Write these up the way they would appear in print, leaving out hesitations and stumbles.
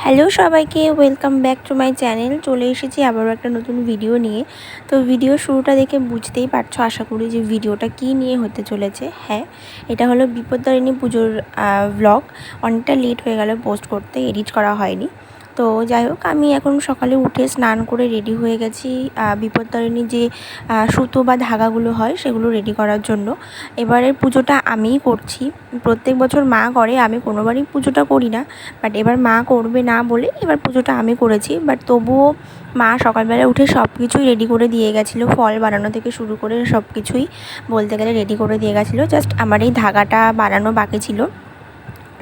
Hello সবাইকে, welcome back to my channel. চলে এসেছি আবারও একটা নতুন ভিডিও নিয়ে। তো ভিডিও শুরুটা দেখে বুঝতেই পারছো আশা করি যে ভিডিওটা কী নিয়ে হতে চলেছে। হ্যাঁ, এটা হলো বিপত্তারিণী পুজোর ব্লগ। অনেকটা লেট হয়ে গেল পোস্ট করতে, এডিট করা হয়নি। তো যাই হোক, আমি এখন সকালে উঠে স্নান করে রেডি হয়ে গেছি বিপত্তারিণীর যে সুতো বা ধাগাগুলো হয় সেগুলো রেডি করার জন্য। এবারের পুজোটা আমিই করছি। প্রত্যেক বছর মা করে, আমি কোনোবারই পুজোটা করি না, বাট এবার মা করবে না বলে এবার পুজোটা আমি করেছি। বাট তবুও মা সকালবেলা উঠে সব কিছুই রেডি করে দিয়ে গেছিলো, ফল বানানো থেকে শুরু করে সব কিছুই বলতে গেলে রেডি করে দিয়ে গেছিলো। জাস্ট আমার এই ধাগাটা বানানো বাকি ছিল।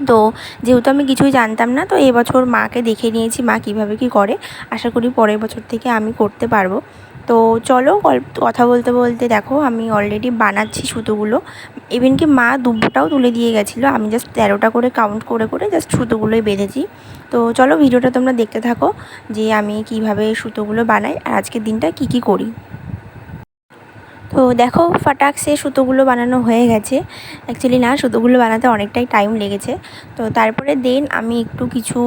তো যেহেতু আমি কিছুই জানতাম না, তো এবছর মাকে দেখে নিয়েছি মা কীভাবে কী করে। আশা করি পরের বছর থেকে আমি করতে পারবো। তো চলো কথা বলতে বলতে দেখো আমি অলরেডি বানাচ্ছি সুতোগুলো। ইভেন কি মা দুব্বোটাও তুলে দিয়ে গেছিলো, আমি জাস্ট 13টা করে কাউন্ট করে করে জাস্ট সুতোগুলোই বেঁধেছি। তো চলো ভিডিওটা তোমরা দেখতে থাকো যে আমি কিভাবে সুতোগুলো বানাই আর আজকের দিনটা কি কি করি। তো দেখো ফাটাক সে সুতোগুলো বানানো হয়ে গেছে। অ্যাকচুয়ালি না, সুতোগুলো বানাতে অনেকটাই টাইম লেগেছে। তো তারপরে দেন আমি একটু কিছু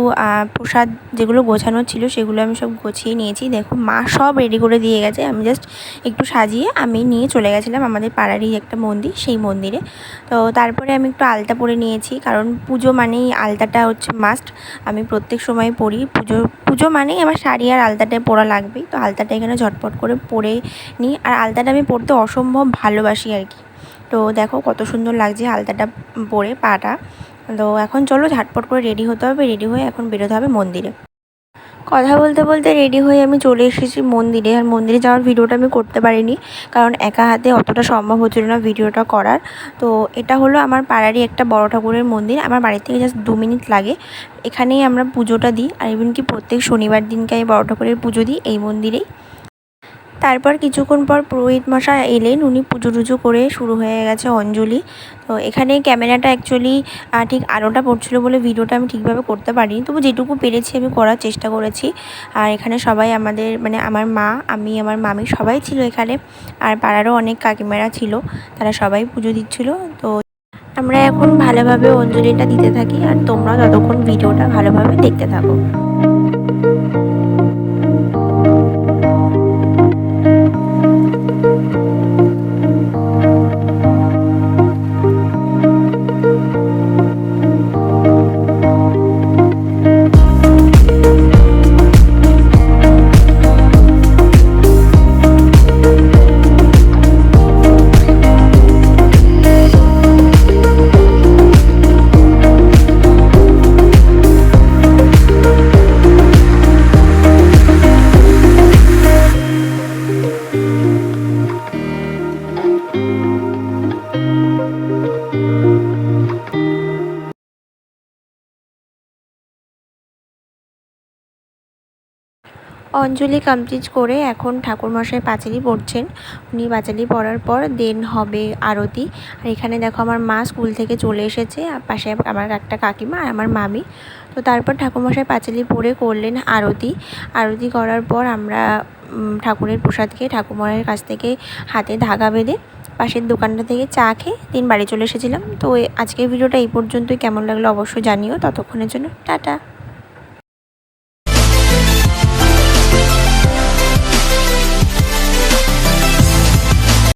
প্রসাদ যেগুলো গোছানোর ছিল সেগুলো আমি সব গুছিয়ে নিয়েছি। দেখো মা সব রেডি করে দিয়ে গেছে, আমি জাস্ট একটু সাজিয়ে আমি নিয়ে চলে গেছিলাম আমাদের পাড়ারই একটা মন্দির, সেই মন্দিরে। তো তারপরে আমি একটু আলতা পরে নিয়েছি, কারণ পুজো মানেই আলতাটা হচ্ছে মাস্ট। আমি প্রত্যেক সময় পরি, পুজো মানেই আমার শাড়ি আর আলতাটা পরা লাগবেই। তো আলতাটা এখানে ঝটপট করে পরে নিই, আর আলতাটা আমি পরতে অসম্ভব ভালোবাসি আর কি। তো দেখো কত সুন্দর লাগছে আলতাটা পরে পাটা। তো এখন চলো ঝটপট করে রেডি হতে হবে, রেডি হয়ে এখন বেরোতে হবে মন্দিরে। কথা বলতে বলতে রেডি হয়ে আমি চলে এসেছি মন্দিরে। আর মন্দিরে যাওয়ার ভিডিওটা আমি করতে পারিনি, কারণ একা হাতে অতটা সম্ভব হচ্ছিল না ভিডিওটা করার। তো এটা হলো আমার পাড়ারই একটা বড় ঠাকুরের মন্দির, আমার বাড়ি থেকে জাস্ট 2 মিনিট লাগে। এখানেই আমরা পুজোটা দিই, আর ইভেন কি প্রত্যেক শনিবার দিনকে আমি বড় ঠাকুরের পুজো দিই এই মন্দিরেই। তারপর কিছুক্ষণ পর পুরোহিত মশাই এলেন, উনি পুজো টুজো করে শুরু হয়ে গেছে অঞ্জলি। তো এখানে ক্যামেরাটা অ্যাকচুয়ালি ঠিক আলোটা পড়ছিলো বলে ভিডিওটা আমি ঠিকভাবে করতে পারিনি, তবু যেটুকু পেরেছি আমি করার চেষ্টা করেছি। আর এখানে সবাই আমাদের মানে আমার মা, আমি, আমার মামি সবাই ছিল এখানে। আর পাড়ারও অনেক কাকিমারা ছিল, তারা সবাই পুজো দিচ্ছিলো। তো আমরা এখন ভালোভাবে অঞ্জলিটা দিতে থাকি, আর তোমরা ততক্ষণ ভিডিওটা ভালোভাবে দেখতে থাকো। অঞ্জলি কমপ্লিট করে এখন ঠাকুরমশাই পাঁচালি পড়ছেন। উনি পাঁচালি পড়ার পর দেন হবে আরতি। আর এখানে দেখো আমার মা স্কুল থেকে চলে এসেছে, আর পাশে আমার একটা কাকিমা আর আমার মামি। তো তারপর ঠাকুরমশাই পাঁচালি পড়ে করলেন আরতি। আরতি করার পর আমরা ঠাকুরের প্রসাদ খেয়ে ঠাকুরমায়ের কাছ থেকে হাতে ধাগা বেঁধে পাশের দোকানটা থেকে চা খেয়ে দিন বাড়ি চলে এসেছিলাম। তো আজকের ভিডিওটা এই পর্যন্তই। কেমন লাগলো অবশ্যই জানিও। ততক্ষণের জন্য টাটা।